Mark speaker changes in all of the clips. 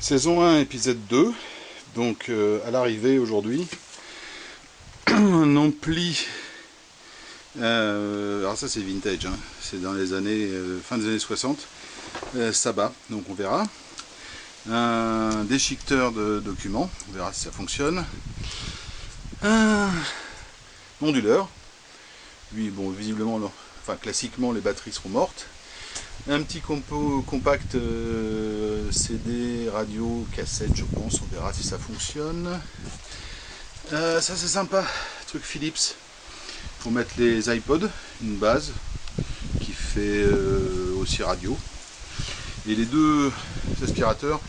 Speaker 1: Saison 1, épisode 2. Donc à l'arrivée aujourd'hui, un ampli. Alors ça c'est vintage, hein. C'est dans les années fin des années 60. Saba, donc on verra. Un déchiqueteur de documents, on verra si ça fonctionne. Un onduleur. Lui, bon, visiblement, non. Enfin classiquement les batteries seront mortes. Un petit compact CD, radio, cassette, je pense, on verra si ça fonctionne. Ça c'est sympa, truc Philips. Pour mettre les iPods, une base qui fait aussi radio. Et les deux aspirateurs,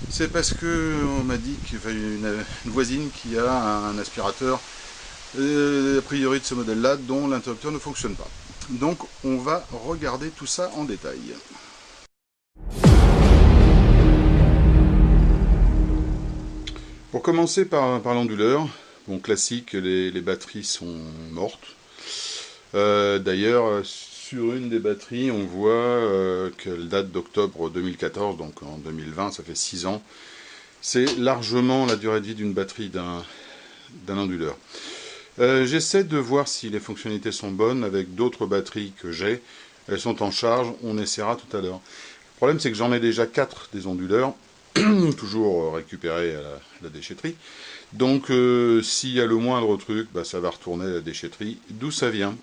Speaker 1: c'est parce que on m'a dit qu'il y a une voisine qui a un aspirateur a priori de ce modèle-là dont l'interrupteur ne fonctionne pas. Donc on va regarder tout ça en détail. Pour commencer par l'onduleur, bon classique, les batteries sont mortes. D'ailleurs, sur une des batteries, on voit qu'elle date d'octobre 2014, donc en 2020, ça fait 6 ans. C'est largement la durée de vie d'une batterie d'un onduleur. J'essaie de voir si les fonctionnalités sont bonnes avec d'autres batteries que j'ai. Elles sont en charge, on essaiera tout à l'heure. Le problème c'est que j'en ai déjà 4 des onduleurs, toujours récupérés à la déchetterie. Donc s'il y a le moindre truc, bah, ça va retourner à la déchetterie, d'où ça vient.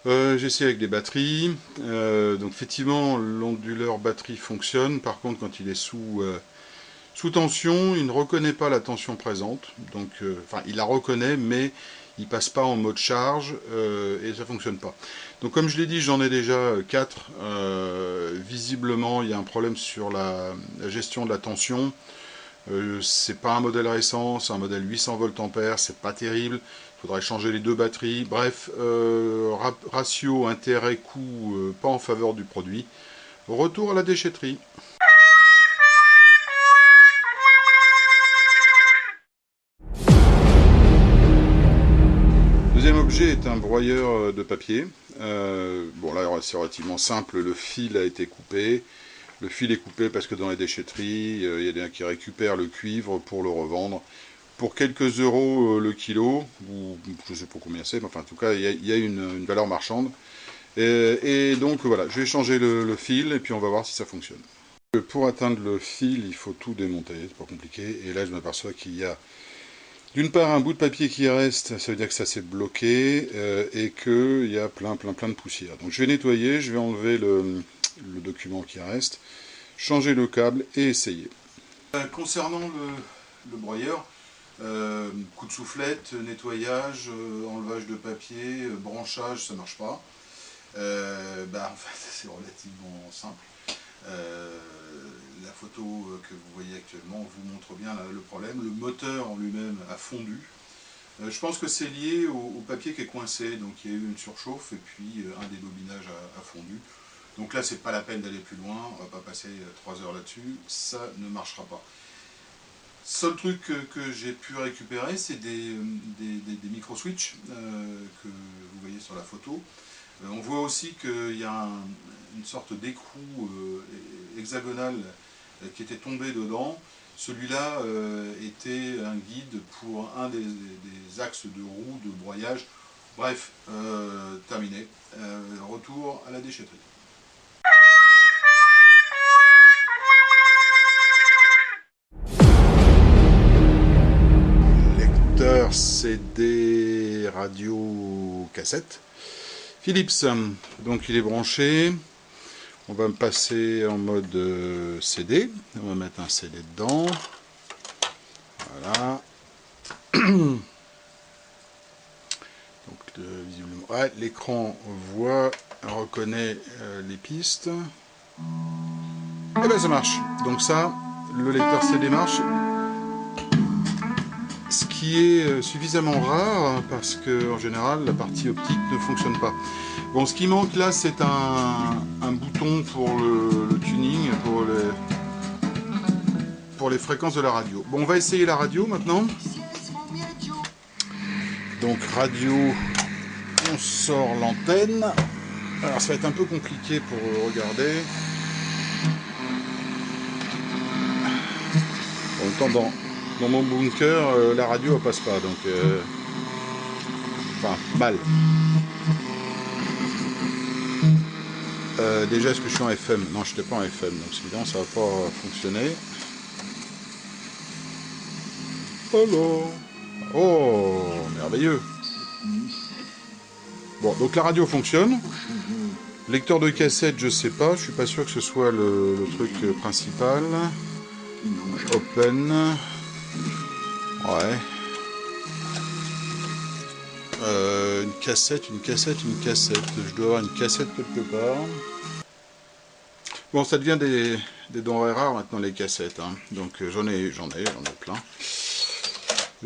Speaker 1: J'essaie avec des batteries. Donc effectivement l'onduleur batterie fonctionne, par contre quand il est sous tension, il ne reconnaît pas la tension présente, donc enfin il la reconnaît mais il passe pas en mode charge et ça fonctionne pas. Donc comme je l'ai dit, j'en ai déjà 4. Visiblement il y a un problème sur la gestion de la tension. C'est pas un modèle récent, c'est un modèle 800 voltampères, c'est pas terrible. Il faudrait changer les deux batteries. Bref, ratio intérêt-coût pas en faveur du produit. Retour à la déchetterie. Deuxième objet est un broyeur de papier. Bon là c'est relativement simple, le fil a été coupé. Le fil est coupé parce que dans les déchetteries, il y a des gens qui récupèrent le cuivre pour le revendre. Pour quelques euros le kilo, ou je ne sais pas combien c'est, mais enfin en tout cas il y a une valeur marchande. Et donc voilà, je vais changer le fil et puis on va voir si ça fonctionne. Pour atteindre le fil, il faut tout démonter, c'est pas compliqué. Et là je m'aperçois qu'il y a d'une part un bout de papier qui reste, ça veut dire que ça s'est bloqué et qu'il y a plein de poussière. Donc je vais nettoyer, je vais enlever le document qui reste, changer le câble et essayer. Concernant le broyeur, coup de soufflette, nettoyage, enlevage de papier, branchage, ça marche pas. En fait c'est relativement simple. La photo que vous voyez actuellement vous montre bien le problème. Le moteur en lui-même a fondu. Je pense que c'est lié au papier qui est coincé, donc il y a eu une surchauffe et puis un débobinage a fondu. Donc là c'est pas la peine d'aller plus loin, on va pas passer 3 heures là-dessus, ça ne marchera pas. Seul truc que j'ai pu récupérer, c'est des micro-switch que vous voyez sur la photo. On voit aussi qu'il y a une sorte d'écrou hexagonal qui était tombé dedans. Celui-là était un guide pour un des axes de roue de broyage. Bref, terminé. Retour à la déchetterie. Lecteur CD radio cassette. Philips, donc il est branché. On va me passer en mode CD. On va mettre un CD dedans. Voilà. Donc visiblement, ouais, l'écran reconnaît les pistes. Et bien ça marche. Donc ça, le lecteur CD marche. Ce qui est suffisamment rare parce que en général la partie optique ne fonctionne pas. Bon, ce qui manque là c'est un bouton pour le tuning, pour les fréquences de la radio. Bon, on va essayer la radio maintenant. Donc radio, on sort l'antenne. Alors ça va être un peu compliqué pour regarder. même temps, dans mon bunker, la radio elle passe pas, donc enfin mal. Déjà, est-ce que je suis en FM? Non, je n'étais pas en FM, donc évidemment ça va pas fonctionner. Hello. Oh, merveilleux. Bon, donc la radio fonctionne. Lecteur de cassette, je sais pas, je suis pas sûr que ce soit le truc principal. Open. Ouais. Une cassette. Je dois avoir une cassette quelque part. Bon, ça devient des denrées rares maintenant, les cassettes. Hein. Donc j'en ai plein.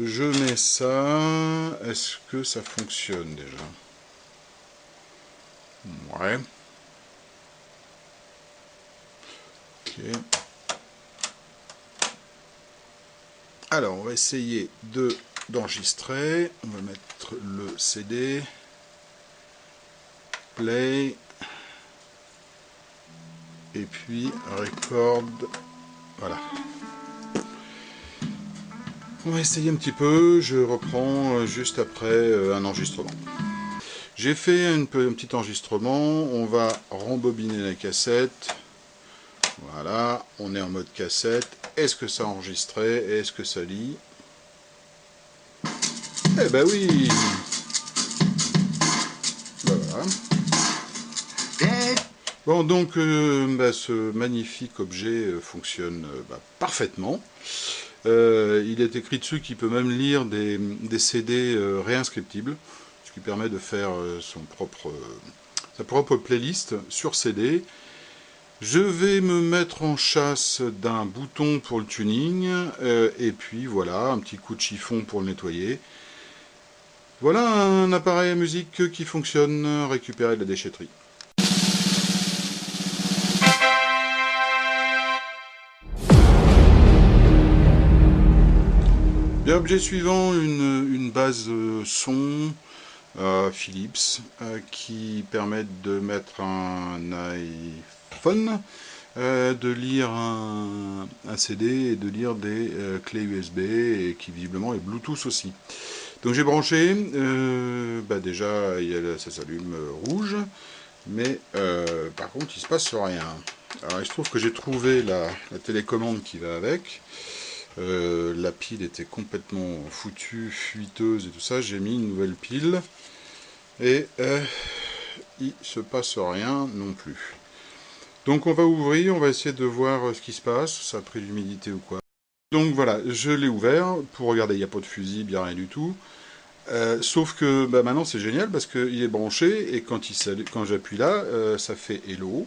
Speaker 1: Je mets ça. Est-ce que ça fonctionne déjà? Ouais. Ok. Alors, on va essayer d'enregistrer. On va mettre le CD. Play. Et puis, record. Voilà. On va essayer un petit peu. Je reprends juste après un enregistrement. J'ai fait un petit enregistrement. On va rembobiner la cassette. Voilà, on est en mode cassette. Est-ce que ça a enregistré? Est-ce que ça lit? Eh ben oui! Ben voilà. Bon, donc, ce magnifique objet fonctionne parfaitement. Il est écrit dessus qu'il peut même lire des CD réinscriptibles, ce qui permet de faire sa propre playlist sur CD. Je vais me mettre en chasse d'un bouton pour le tuning, et puis voilà, un petit coup de chiffon pour le nettoyer. Voilà un appareil à musique qui fonctionne, récupéré de la déchetterie. Bien, objet suivant, une base son Philips qui permet de mettre un iPhone, de lire un CD et de lire des clés USB et qui visiblement est Bluetooth aussi. Donc j'ai branché, déjà ça s'allume rouge, mais par contre il se passe rien. Alors il se trouve que j'ai trouvé la télécommande qui va avec. La pile était complètement foutue, fuiteuse et tout ça. J'ai mis une nouvelle pile et il se passe rien non plus. Donc on va ouvrir, on va essayer de voir ce qui se passe, ça a pris de l'humidité ou quoi. Donc voilà, je l'ai ouvert pour regarder, il n'y a pas de fusible, il n'y a rien du tout. Sauf que maintenant c'est génial parce qu'il est branché et quand j'appuie là, ça fait hello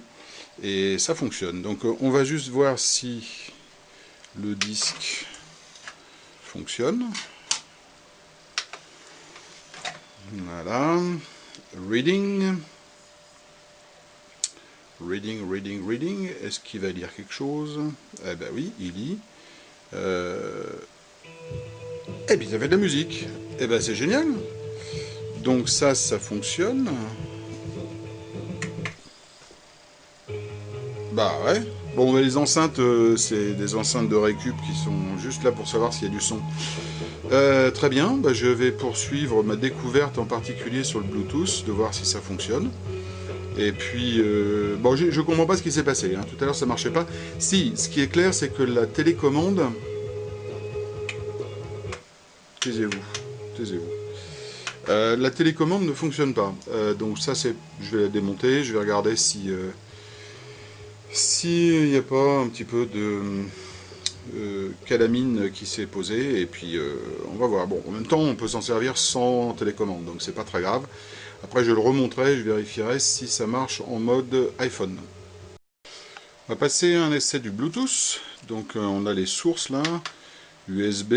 Speaker 1: et ça fonctionne. Donc on va juste voir si le disque fonctionne. Voilà. Reading. Reading. Est-ce qu'il va lire quelque chose? Eh ben oui, il lit. Eh bien, ça fait de la musique. Eh ben, c'est génial. Donc ça fonctionne. Bah ouais. Bon, mais les enceintes, c'est des enceintes de récup qui sont juste là pour savoir s'il y a du son. Très bien, je vais poursuivre ma découverte en particulier sur le Bluetooth, de voir si ça fonctionne. Et puis, je comprends pas ce qui s'est passé. Hein. Tout à l'heure, ça marchait pas. Si, ce qui est clair, c'est que la télécommande... Taisez-vous. La télécommande ne fonctionne pas. Donc ça, je vais la démonter. Je vais regarder si il n'y a pas un petit peu de calamine qui s'est posée. Et puis, on va voir. Bon, en même temps, on peut s'en servir sans télécommande. Donc c'est pas très grave. Après, je le remonterai, je vérifierai si ça marche en mode iPhone. On va passer à un essai du Bluetooth. Donc, on a les sources là. USB,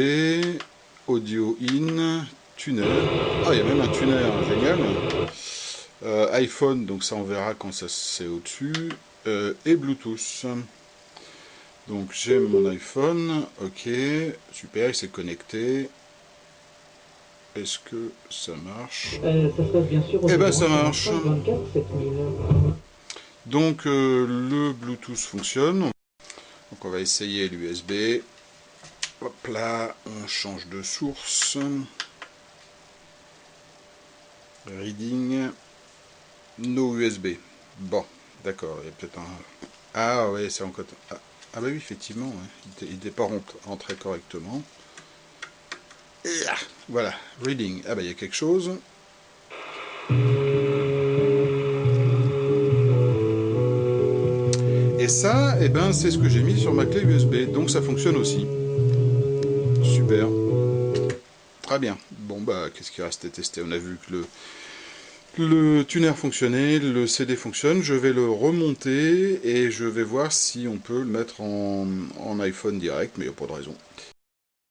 Speaker 1: audio in, tuner. Ah, il y a même un tuner, génial. iPhone, donc ça on verra quand ça c'est au-dessus. Et Bluetooth. Donc j'ai mon iPhone. Ok, super, il s'est connecté. Est-ce que ça marche?
Speaker 2: Ça se passe bien sûr.
Speaker 1: Eh ben ça marche.
Speaker 2: 24, 7000.
Speaker 1: Donc le Bluetooth fonctionne. Donc on va essayer l'USB. Hop là, on change de source. Reading. No USB. Bon, d'accord, il y a peut-être un... Ah ouais, c'est en code. Ah bah oui, effectivement, ouais. Il n'était pas rentré correctement. Et là, voilà, reading. Ah bah il y a quelque chose. Et ça, eh ben, c'est ce que j'ai mis sur ma clé USB. Donc ça fonctionne aussi. Super. Très bien. Bon bah, qu'est-ce qui reste à tester? On a vu que le tuner fonctionnait, le CD fonctionne. Je vais le remonter et je vais voir si on peut le mettre en iPhone direct, mais il n'y a pas de raison.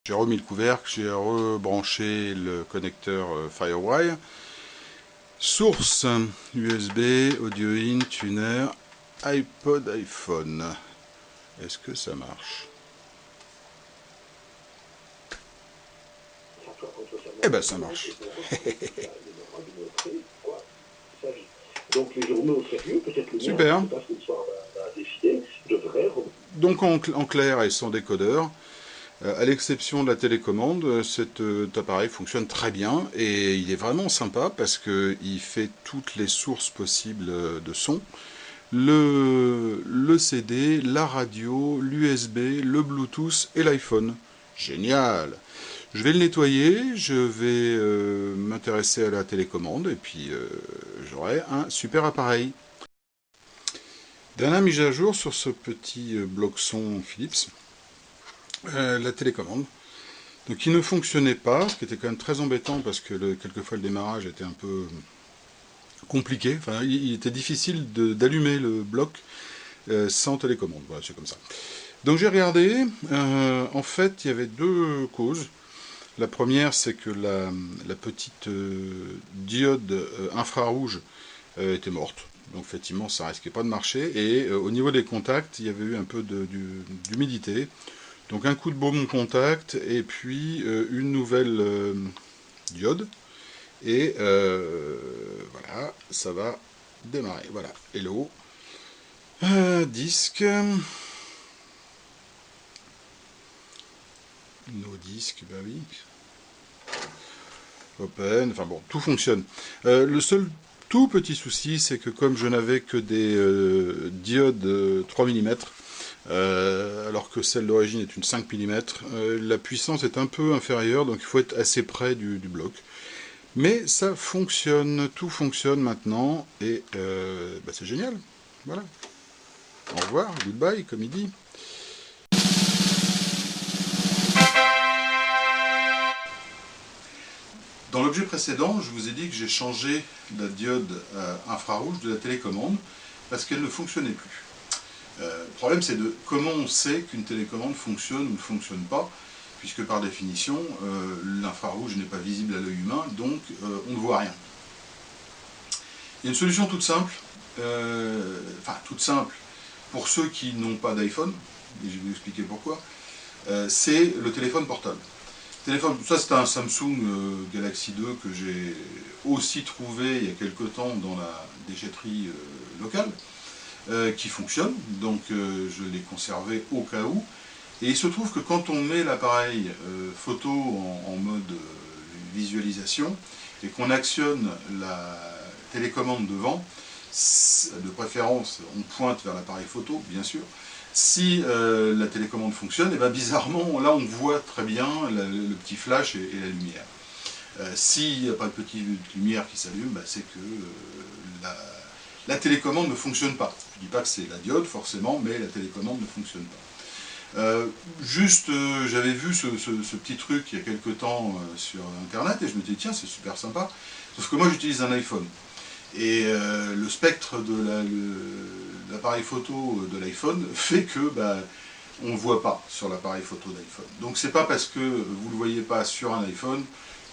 Speaker 1: J'ai remis le couvercle, j'ai rebranché le connecteur Firewire. Source USB, audio in, tuner, iPod, iPhone. Est-ce que ça marche? Eh ben ça marche.
Speaker 2: Donc les journaux sérieux, peut-être le
Speaker 1: Super.
Speaker 2: mien, parce que le soir va décider, devrait...
Speaker 1: Donc en clair et sans décodeur, à l'exception de la télécommande, cet appareil fonctionne très bien et il est vraiment sympa parce qu'il fait toutes les sources possibles de son. Le CD, la radio, l'USB, le Bluetooth et l'iPhone. Génial! Je vais le nettoyer, je vais m'intéresser à la télécommande et puis j'aurai un super appareil. Dernière mise à jour sur ce petit bloc son Philips, la télécommande. Donc il ne fonctionnait pas, ce qui était quand même très embêtant parce que quelquefois le démarrage était un peu compliqué. Enfin, il était difficile d'allumer le bloc sans télécommande. Voilà, c'est comme ça. Donc j'ai regardé, en fait il y avait deux causes. La première, c'est que la petite diode infrarouge était morte. Donc effectivement, ça risquait pas de marcher. Et au niveau des contacts, il y avait eu un peu d'humidité. Donc un coup de baume contact et puis une nouvelle diode. Et voilà, ça va démarrer. Voilà, hello. Disque. Nos disques, bah oui. Open, enfin bon, tout fonctionne. Le seul tout petit souci, c'est que comme je n'avais que des diodes 3 mm, alors que celle d'origine est une 5 mm, la puissance est un peu inférieure, donc il faut être assez près du bloc. Mais ça fonctionne, tout fonctionne maintenant, et bah c'est génial. Voilà. Au revoir, goodbye, comme il dit. Dans l'objet précédent, je vous ai dit que j'ai changé la diode infrarouge de la télécommande parce qu'elle ne fonctionnait plus. Le problème, c'est de comment on sait qu'une télécommande fonctionne ou ne fonctionne pas, puisque par définition, l'infrarouge n'est pas visible à l'œil humain, donc on ne voit rien. Il y a une solution toute simple, toute simple, pour ceux qui n'ont pas d'iPhone, et je vais vous expliquer pourquoi, c'est le téléphone portable. Ça c'est un Samsung Galaxy 2 que j'ai aussi trouvé il y a quelque temps dans la déchetterie locale, qui fonctionne, donc je l'ai conservé au cas où. Et il se trouve que quand on met l'appareil photo en mode visualisation et qu'on actionne la télécommande devant, de préférence on pointe vers l'appareil photo bien sûr, si la télécommande fonctionne, et bien bizarrement là on voit très bien le petit flash et la lumière. S'il n'y a pas de petite lumière qui s'allume, ben c'est que la télécommande ne fonctionne pas. Je ne dis pas que c'est la diode forcément, mais la télécommande ne fonctionne pas. J'avais vu ce petit truc il y a quelque temps sur internet et je me dis tiens c'est super sympa, sauf que moi j'utilise un iPhone. Et le spectre de l'appareil photo de l'iPhone fait que on ne voit pas sur l'appareil photo d'iPhone. Donc c'est pas parce que vous ne le voyez pas sur un iPhone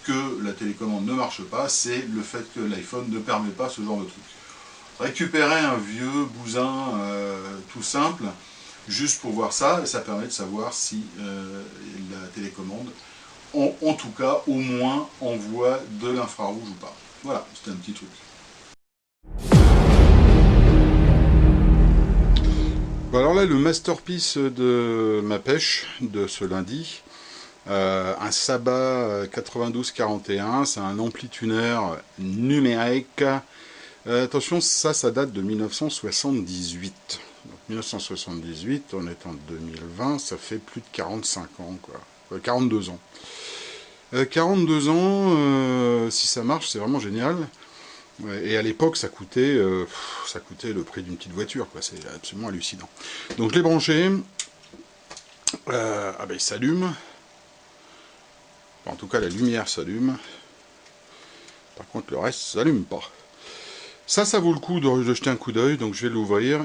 Speaker 1: que la télécommande ne marche pas, c'est le fait que l'iPhone ne permet pas ce genre de truc. Récupérer un vieux bousin tout simple, juste pour voir ça, et ça permet de savoir si la télécommande, en tout cas, au moins, envoie de l'infrarouge ou pas. Voilà, c'était un petit truc. Bon alors là, le masterpiece de ma pêche de ce lundi, Un Saba 9241, c'est un ampli-tuner numérique. Attention, ça date de 1978. Donc 1978, on est en 2020, ça fait plus de 45 ans, quoi. 42 ans. 42 ans, si ça marche, c'est vraiment génial. Et à l'époque, ça coûtait le prix d'une petite voiture, quoi. C'est absolument hallucinant. Donc je l'ai branché. Ah ben il s'allume. En tout cas, la lumière s'allume. Par contre, le reste s'allume pas. Ça vaut le coup de jeter un coup d'œil, donc je vais l'ouvrir.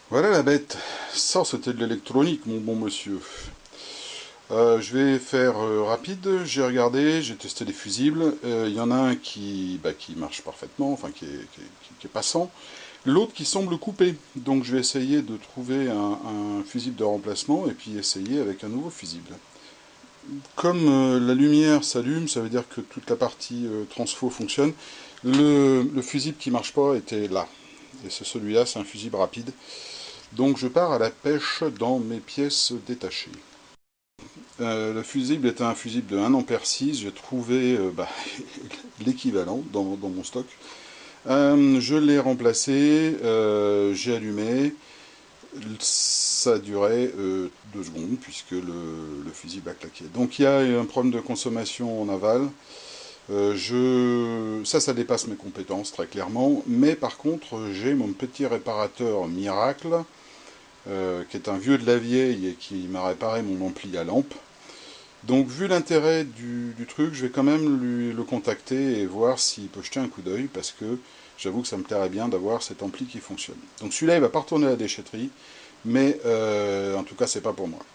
Speaker 1: Voilà la bête. Ça, c'était de l'électronique, mon bon monsieur. Je vais faire rapide. J'ai regardé, j'ai testé les fusibles. Il y en a un qui marche parfaitement, enfin qui est passant. L'autre qui semble coupé. Donc je vais essayer de trouver un fusible de remplacement et puis essayer avec un nouveau fusible. Comme la lumière s'allume, ça veut dire que toute la partie transfo fonctionne. Le fusible qui marche pas était là. Et c'est celui-là, c'est un fusible rapide. Donc je pars à la pêche dans mes pièces détachées. Le fusible est un fusible de 1 ampère 6. J'ai trouvé l'équivalent dans mon stock. Je l'ai remplacé, j'ai allumé. Ça a duré 2 secondes puisque le fusible a claqué. Donc il y a un problème de consommation en aval. Ça dépasse mes compétences très clairement. Mais par contre, j'ai mon petit réparateur miracle, qui est un vieux de la vieille et qui m'a réparé mon ampli à lampe. Donc vu l'intérêt du truc, je vais quand même le contacter et voir s'il peut jeter un coup d'œil, parce que j'avoue que ça me plairait bien d'avoir cet ampli qui fonctionne. Donc celui-là, il va pas retourner à la déchetterie, mais en tout cas, c'est pas pour moi.